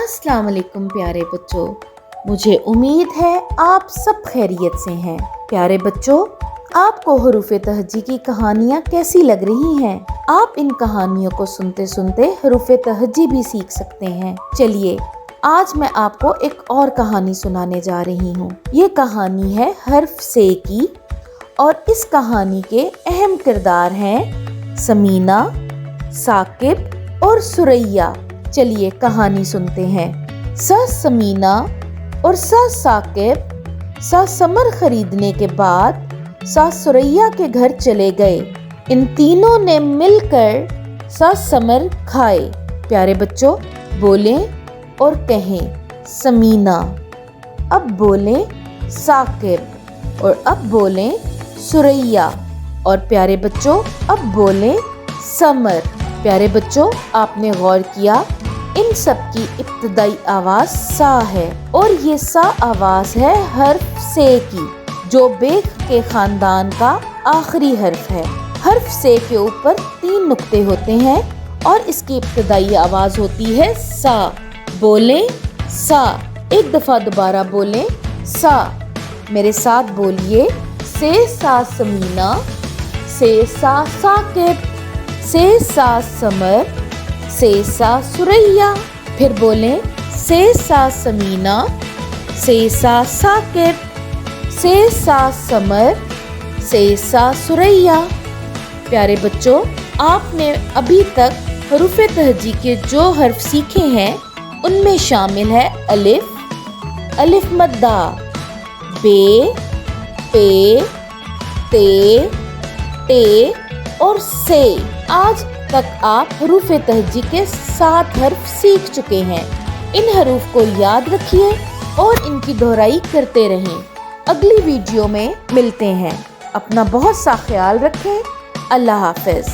अस्सलाम वालेकुम प्यारे बच्चों, मुझे उम्मीद है आप सब खैरियत से हैं। प्यारे बच्चों, आपको हरूफ तहजी की कहानियाँ कैसी लग रही हैं? आप इन कहानियों को सुनते सुनते हरूफ तहजी भी सीख सकते हैं। चलिए आज मैं आपको एक और कहानी सुनाने जा रही हूँ। ये कहानी है हर्फ से की और इस कहानी के अहम किरदार हैं समीना, साकिब और सुरैया। चलिए कहानी सुनते हैं। समीना और साकिब समर खरीदने के बाद सुरैया के घर चले गए। इन तीनों ने मिलकर समर खाए। प्यारे बच्चों, बोलें और कहें समीना, अब बोलें साकिब और अब बोलें सुरैया और प्यारे बच्चों अब बोलें समर। प्यारे बच्चों, आपने गौर किया इन सब की इब्तिदाई आवाज सा है और ये सा आवाज है हर्फ से की, जो बेख के खानदान का आखिरी हर्फ है। हर्फ से के ऊपर 3 नुक्ते होते हैं और इसकी इब्तिदाई आवाज होती है सा। बोलें सा, एक दफा दोबारा बोलें सा। मेरे साथ बोलिए, से सा समीना, से सा साकिब, से सा समर, से सा सुरैया। फिर बोलें से सा समीना, से सा साकिब, से सा समर, से सा सुरैया। प्यारे बच्चों, आपने अभी तक हरूफ तहजी के जो हर्फ सीखे हैं उनमें शामिल है अलिफ, अलिफ मद्दा, बे, पे, ते, टे और से। आज तक आप हरूफ तहजी के 7 हर्फ सीख चुके हैं। इन हरूफ को याद रखिए और इनकी दोहराई करते रहें। अगली वीडियो में मिलते हैं। अपना बहुत सा ख्याल रखें। अल्लाह हाफ़िज़।